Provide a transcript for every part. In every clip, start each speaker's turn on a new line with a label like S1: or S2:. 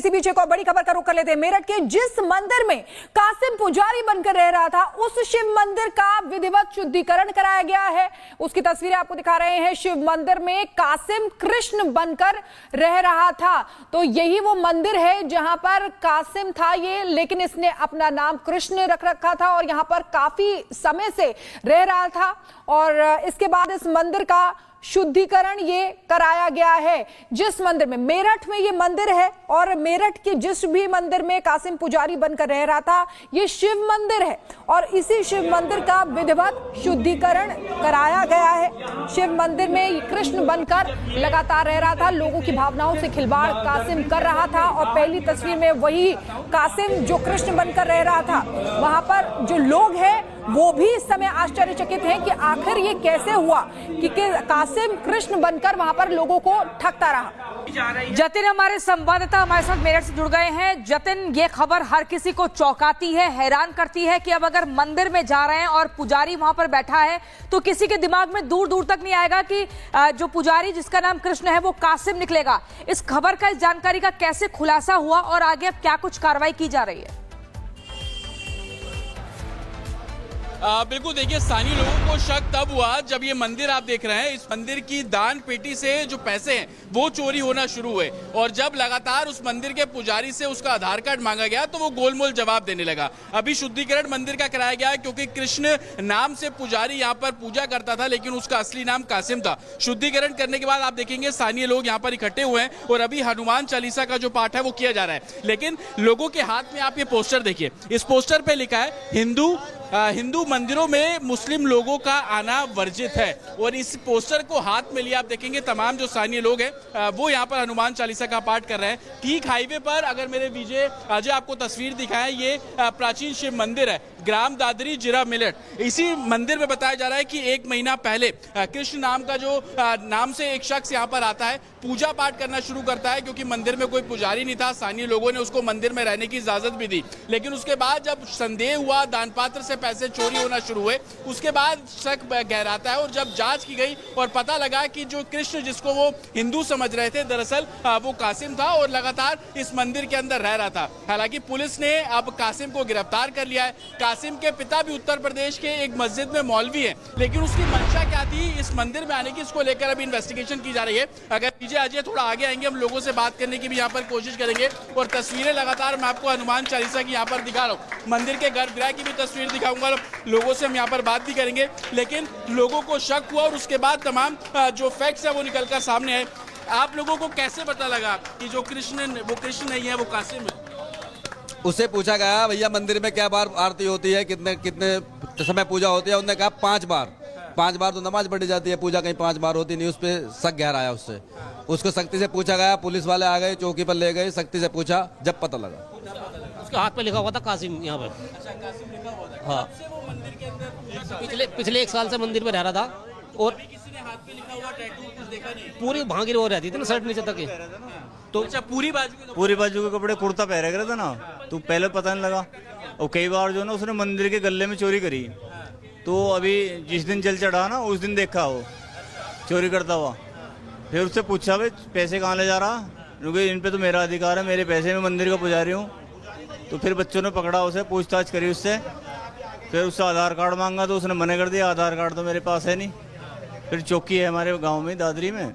S1: इसी बीच एक और बड़ी खबर का रुख कर लेते हैं। मेरठ के जिस मंदिर में कासिम पुजारी बनकर रह रहा था, उस शिव मंदिर का विधिवत शुद्धिकरण कराया गया है। उसकी तस्वीरें आपको दिखा रहे हैं। शिव मंदिर में कासिम कृष्ण बनकर रह रहा था, तो यही वो मंदिर है जहां पर कासिम था ये, लेकिन इसने अपना नाम कृष्ण रख रखा था और यहां पर काफी समय से रह रहा था। और इसके बाद इस मंदिर का शुद्धिकरण ये कराया गया है। जिस मंदिर में, मेरठ में ये मंदिर है और मेरठ के जिस भी मंदिर में कासिम पुजारी बनकर रह रहा था, ये शिव मंदिर है और इसी शिव मंदिर का विधिवत शुद्धिकरण कराया गया है। शिव मंदिर में कृष्ण बनकर लगातार रह रहा था, लोगों की भावनाओं से खिलवाड़ कासिम कर रहा था। और पहली तस्वीर में वही कासिम जो कृष्ण बनकर रह रहा था, वहां पर जो लोग हैं वो भी इस समय आश्चर्यचकित हैं कि आखिर ये कैसे हुआ कि कासिम कृष्ण बनकर वहां पर लोगों को ठगता रहा।
S2: जतिन हमारे संवाददाता हमारे साथ मेरठ से जुड़ गए हैं। जतिन, ये खबर हर किसी को चौंकाती है, हैरान करती है कि अब अगर मंदिर में जा रहे हैं और पुजारी वहां पर बैठा है तो किसी के दिमाग में दूर दूर तक नहीं आएगा कि जो पुजारी जिसका नाम कृष्ण है वो कासिम निकलेगा। इस खबर का, इस जानकारी का कैसे खुलासा हुआ और आगे अब क्या कुछ कार्रवाई की जा रही है?
S3: बिल्कुल, देखिए, स्थानीय लोगों को शक तब हुआ जब ये मंदिर आप देख रहे हैं, इस मंदिर की दान पेटी से जो पैसे हैं वो चोरी होना शुरू हुए। और जब लगातार उस मंदिर के पुजारी से उसका आधार कार्ड मांगा गया तो वो गोलमोल जवाब देने लगा। अभी शुद्धिकरण मंदिर का कराया गया क्योंकि कृष्ण नाम से पुजारी यहाँ पर पूजा करता था, लेकिन उसका असली नाम कासिम था। शुद्धिकरण करने के बाद आप देखेंगे स्थानीय लोग यहाँ पर इकट्ठे हुए हैं और अभी हनुमान चालीसा का जो पाठ है वो किया जा रहा है। लेकिन लोगों के हाथ में आप ये पोस्टर देखिए, इस पोस्टर पे लिखा है हिंदू मंदिरों में मुस्लिम लोगों का आना वर्जित है। और इस पोस्टर को हाथ में लिया आप देखेंगे तमाम जो स्थानीय लोग हैं वो यहाँ पर हनुमान चालीसा का पाठ कर रहे हैं। ठीक हाईवे पर, अगर मेरे विजय अजय आपको तस्वीर दिखाएं, ये प्राचीन शिव मंदिर है, ग्राम दादरी, जिला मेरठ। इसी मंदिर में बताया जा रहा है कि 1 महीना पहले कृष्ण नाम का जो नाम से एक शख्स यहाँ पर आता है, पूजा पाठ करना शुरू करता है। क्योंकि मंदिर में कोई पुजारी नहीं था, स्थानीय लोगों ने उसको मंदिर में रहने की इजाजत भी दी। लेकिन उसके बाद जब संदेह हुआ, दान पात्र से पैसे चोरी होना शुरू हुए, उसके बाद शक गहराता है। और जब जांच की गई और पता लगा कि जो कृष्ण जिसको वो हिंदू समझ रहे थे, दरअसल वो कासिम था और लगातार इस मंदिर के अंदर रह रहा था। हालांकि पुलिस ने अब कासिम को गिरफ्तार कर लिया है। कासिम के पिता भी उत्तर प्रदेश के एक मस्जिद में मौलवी हैं, लेकिन उसकी मंशा क्या थी इस मंदिर में आने की, इसको लेकर अभी इन्वेस्टिगेशन की जा रही है। अगर विजय अजय थोड़ा आगे आएंगे, हम लोगों से बात करने की भी यहाँ पर कोशिश करेंगे। और तस्वीरें लगातार मैं आपको हनुमान चालीसा की यहाँ पर दिखा रहा हूँ, मंदिर के गर्भगृह की भी तस्वीर दिखाऊंगा, लोगों से हम यहाँ पर बात भी करेंगे। लेकिन लोगों को शक हुआ और उसके बाद तमाम जो फैक्ट्स है वो निकलकर सामने आए। आप लोगों को कैसे पता लगा कि जो कृष्ण वो कृष्ण नहीं है, वो कासिम है?
S4: उससे पूछा गया, भैया मंदिर में क्या बार आरती होती है, कितने समय पूजा होती है? उन्होंने कहा 5 बार। 5 बार तो नमाज पढ़ी जाती है, पूजा कहीं 5 बार होती नहीं। उस पर शक गहराया उससे, उसको सख्ती से पूछा गया, पुलिस वाले आ गए, चौकी पर ले गए, सख्ती से पूछा, जब पता लगा।
S5: उसके हाथ पे लिखा हुआ था कासिम यहाँ पे। हाँ, पिछले 1 साल से मंदिर में रह रहा था। और पूरी भांगी वो रहती थी ना, शर्ट नीचे तक।
S3: तो अच्छा, पूरी बाजू
S6: के कपड़े, कुर्ता पहने गए था ना, तो पहले पता नहीं लगा। और कई बार जो ना उसने मंदिर के गले में चोरी करी। तो अभी जिस दिन जल चढ़ा ना, उस दिन देखा वो चोरी करता हुआ। फिर उससे पूछा, भाई पैसे कहाँ ले जा रहा? क्योंकि इन पे तो मेरा अधिकार है, मेरे पैसे में मंदिर का पुजारी हूँ। तो फिर बच्चों ने पकड़ा उसे, पूछताछ करी उससे, फिर उससे आधार कार्ड मांगा तो उसने मना कर दिया, आधार कार्ड तो मेरे पास है नहीं। फिर चौकी है हमारे गाँव में, दादरी में,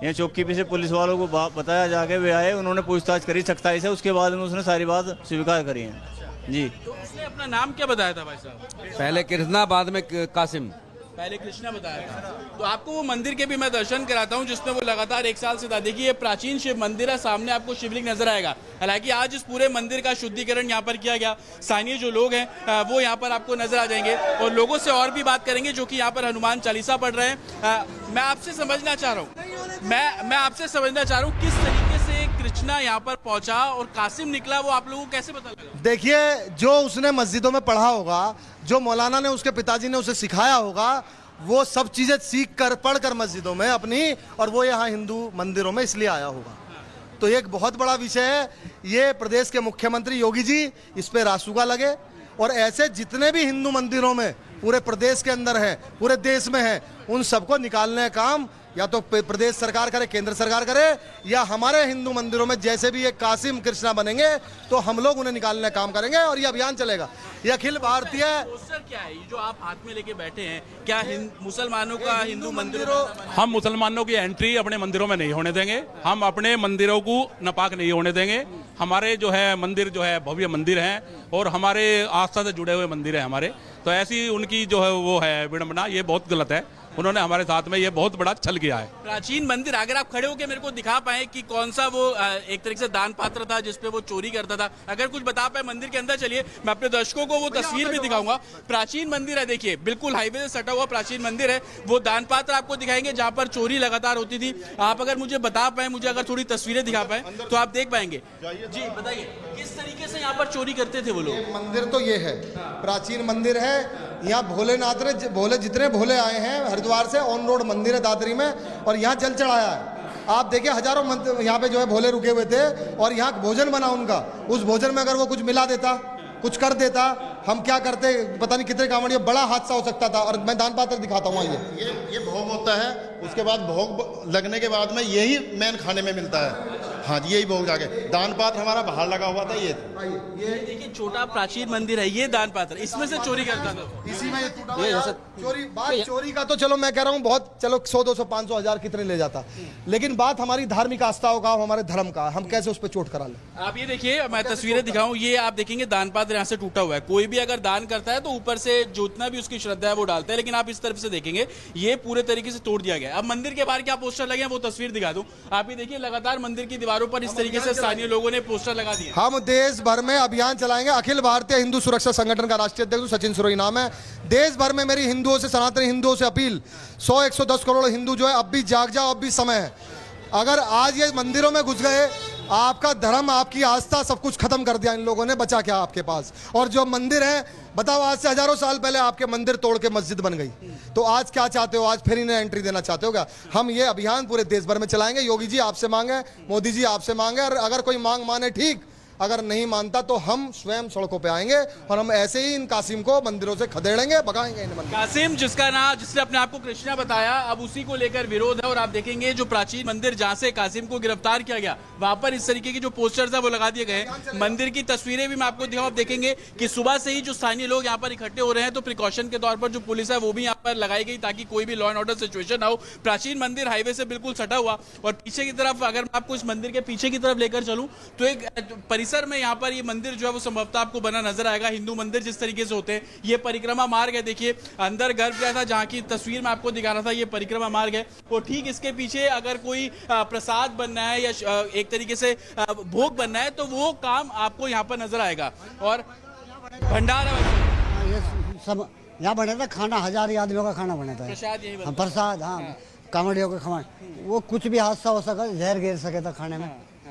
S6: यहाँ चौकी पे से पुलिस वालों को बताया, जाके वे आए, उन्होंने पूछताछ करी सख्ताई से। उसके बाद में उसने सारी बात स्वीकार करी है। जी,
S3: तो उसने अपना नाम क्या बताया था भाई साहब?
S4: पहले कृष्णा, बाद में कासिम।
S3: पहले कृष्णा बताया था। तो आपको वो मंदिर के भी मैं दर्शन कराता हूँ जिसमें वो लगातार 1 साल से था। देखिए, ये प्राचीन शिव मंदिर है, सामने आपको शिवलिंग नजर आएगा। हालांकि आज इस पूरे मंदिर का शुद्धिकरण यहाँ पर किया गया। स्थानीय जो लोग हैं वो यहाँ पर आपको नजर आ जाएंगे और लोगों से और भी बात करेंगे जो कि यहाँ पर हनुमान चालीसा पढ़ रहे हैं। मैं आपसे समझना चाह रहा हूँ, मैं आपसे समझना चाह रहा हूँ किस तरीके से कृष्णा यहाँ पर पहुंचा और कासिम निकला, वो आप लोगों को कैसे पता लगा?
S7: देखिए, जो उसने मस्जिदों में पढ़ा होगा, जो मौलाना ने, उसके पिताजी ने उसे सिखाया होगा, वो सब चीजें सीख कर, पढ़ कर मस्जिदों में अपनी, और वो यहाँ हिंदू मंदिरों में इसलिए आया होगा। तो एक बहुत बड़ा विषय है ये। प्रदेश के मुख्यमंत्री योगी जी इस पे रासुका लगे और ऐसे जितने भी हिंदू मंदिरों में पूरे प्रदेश के अंदर है, पूरे देश में है, उन सबको निकालने का काम या तो प्रदेश सरकार करे, केंद्र सरकार करे, या हमारे हिंदू मंदिरों में जैसे भी ये कासिम कृष्णा बनेंगे तो हम लोग उन्हें निकालने का काम करेंगे और ये अभियान चलेगा। ये अखिल भारतीय
S3: पोस्टर क्या है ये जो आप हाथ में लेके बैठे हैं? क्या मुसलमानों का हिंदू मंदिरों
S8: हम मुसलमानों की एंट्री अपने मंदिरों में नहीं होने देंगे। हम अपने मंदिरों को नापाक नहीं होने देंगे। हमारे जो है मंदिर जो है भव्य मंदिर हैं और हमारे आस्था से जुड़े हुए मंदिर हैं हमारे, तो ऐसी उनकी जो है वो है विडंबना, ये बहुत गलत है। उन्होंने हमारे साथ में ये बहुत बड़ा छल किया है।
S3: प्राचीन मंदिर, अगर आप खड़े होकर मेरे को दिखा पाए कि कौन सा वो एक तरीके से दान पात्र था जिसपे वो चोरी करता था, अगर कुछ बता पाए मंदिर के अंदर, चलिए मैं अपने दर्शकों को वो तस्वीर भी दिखाऊंगा। प्राचीन मंदिर है, देखिए बिल्कुल हाईवे से सटा हुआ प्राचीन मंदिर है। वो दान पात्र आपको दिखाएंगे जहाँ पर चोरी लगातार होती थी। आप अगर मुझे बता पाए, मुझे अगर थोड़ी तस्वीरें दिखा पाए तो आप देख पाएंगे। जी बताइए किस तरीके से यहाँ पर चोरी करते थे वो लोग?
S7: मंदिर तो ये है, प्राचीन मंदिर है। यहाँ भोलेनाथ ने भोले जितने भोले आए हैं हरिद्वार से, ऑन रोड मंदिर है दादरी में, और यहाँ जल चढ़ाया है। आप देखिए हजारों यहाँ पे जो है भोले रुके हुए थे और यहाँ भोजन बना उनका। उस भोजन में अगर वो कुछ मिला देता, कुछ कर देता, हम क्या करते पता नहीं कितने कांवड़ियों, बड़ा हादसा हो सकता था। और मैं दान पात्र दिखाता हूँ,
S9: ये भोग होता है। उसके बाद भोग लगने के बाद में यही मेन खाने में मिलता है। हाँ जी, यही भोग जाके दान पात्र हमारा बाहर लगा हुआ था। ये
S3: देखिए छोटा प्राचीन मंदिर है, ये दान पात्र, इसमें से चोरी करता था।
S7: इसी में ये टूटा हुआ चोरी। बात चोरी का तो चलो मैं कह रहा हूँ बहुत, चलो 100, 200, 500, 1000 कितने ले जाता, लेकिन बात हमारी धार्मिक आस्थाओं का, हमारे धर्म का, हम कैसे उस पर चोट करा लें।
S3: आप ये देखिए, मैं तस्वीरें दिखाऊं, ये आप देखेंगे दान पात्र यहाँ से टूटा हुआ है। कोई भी अगर दान करता है तो ऊपर से जितना भी उसकी श्रद्धा है वो डालता है, लेकिन आप इस तरफ से देखेंगे ये पूरे तरीके से तोड़ दिया गया। अब मंदिर के बाहर क्या पोस्टर लगे हैं वो तस्वीर दिखा दूं। आप ये देखिए लगातार मंदिर की दीवारों पर इस तरीके से स्थानीय लोगों ने पोस्टर लगा दिए।
S7: हम देश भर में अभियान चलाएंगे। अखिल भारतीय हिंदू सुरक्षा संगठन का राष्ट्रीय अध्यक्ष सचिन सिरोही नाम है। देश भर में मेरी हिंदुओं से, सनातनी हिंदुओं से अपील, 100-110 करोड़ हिंदू जो है अब भी जाग जाओ, अब भी समय है। अगर आज ये मंदिरों में घुस गए, आपका धर्म, आपकी आस्था, सब कुछ खत्म कर दिया इन लोगों ने, बचा क्या आपके पास? और जो मंदिर है, बताओ आज से हजारों साल पहले आपके मंदिर तोड़ के मस्जिद बन गई, तो आज क्या चाहते हो? आज फिर इन्हें एंट्री देना चाहते हो क्या? हम ये अभियान पूरे देश भर में चलाएंगे। योगी जी आपसे मांगे, मोदी जी आपसे मांगे, और अगर कोई मांग माने ठीक, अगर नहीं मानता तो हम स्वयं सड़कों पे आएंगे और हम ऐसे ही इन कासिम को मंदिरों से खदेड़ेंगे, भगाएंगे इन मंदिरों।
S3: कासिम जिसका नाम, जिसने अपने आप को कृष्णा बताया, अब उसी को लेकर विरोध है। और आप देखेंगे जो प्राचीन मंदिर जहां से कासिम को गिरफ्तार किया गया, वहां पर इस तरीके की जो पोस्टर्स है वो लगा दिए गए। मंदिर की तस्वीरें भी मैं आपको दिखाऊं। आप देखेंगे कि सुबह से ही जो स्थानीय लोग यहाँ पर इकट्ठे हो रहे हैं, तो प्रिकॉशन के तौर पर जो पुलिस है वो भी यहाँ पर लगाई गई ताकि कोई भी लॉ एंड ऑर्डर सिचुएशन ना हो। प्राचीन मंदिर हाईवे से बिल्कुल सटा हुआ, और पीछे की तरफ अगर मैं आपको इस मंदिर के पीछे की तरफ लेकर चलूं तो एक परिसर में यहाँ पर मंदिर जो है वो संभवतः आपको बना नजर आएगा। हिंदू मंदिर जिस तरीके से होते हैं, ये परिक्रमा मार्ग है। देखिए अंदर गर्भगृह था जहां की तस्वीर मैं आपको दिखा रहा था, ये परिक्रमा मार्ग है। और ठीक इसके पीछे अगर कोई प्रसाद बनना है या एक तरीके से भोग बनना है तो वो काम आपको यहाँ पर नजर आएगा। और भंडारा
S10: ये सब यहाँ बने था, खाना 1000 आदमियों का खाना बना था,
S3: प्रसाद यही बनता है।
S10: प्रसाद, हाँ कांवड़ियों का खाना। वो कुछ भी हादसा हो सका, जहर गिर सके था खाने में,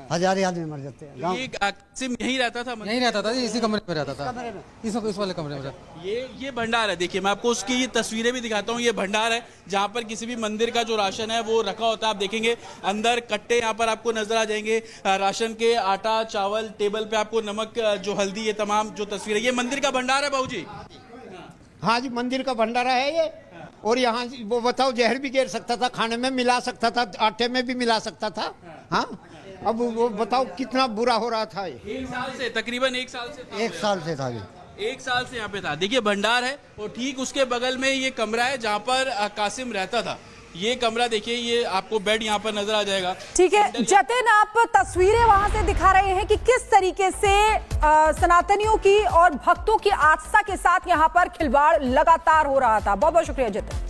S10: 1000 आदमी मर जाते हैं। गाँव
S3: यहीं रहता था,
S11: यहीं रहता था, इसी कमरे में रहता था, इस वाले कमरे में।
S3: ये भंडार है। देखिए मैं आपको उसकी ये तस्वीरें भी दिखाता हूँ। ये भंडार है जहाँ पर किसी भी मंदिर का जो राशन है वो रखा होता है। आप देखेंगे अंदर कट्टे यहाँ पर आपको नजर आ जाएंगे, राशन के, आटा, चावल, टेबल पे आपको नमक, जो हल्दी, ये तमाम जो तस्वीरें। ये मंदिर का भंडार है बाबूजी।
S12: हाँ जी, मंदिर का भंडारा है ये। और यहाँ वो बताओ, जहर भी गिर सकता था, खाने में मिला सकता था, आटे में भी मिला सकता था। हाँ, अब वो बताओ कितना बुरा हो रहा था। ये
S3: 1 साल से, तकरीबन 1 साल से,
S10: 1 साल से था ये,
S3: 1 साल से यहाँ पे था। देखिए भंडार है और ठीक उसके बगल में ये कमरा है जहाँ पर कासिम रहता था। ये कमरा देखिए, ये आपको बेड यहाँ पर नजर आ जाएगा।
S1: ठीक है जतिन, आप तस्वीरें वहां से दिखा रहे हैं कि किस तरीके से सनातनियों की और भक्तों की आस्था के साथ यहाँ पर खिलवाड़ लगातार हो रहा था। बहुत बहुत शुक्रिया जतिन।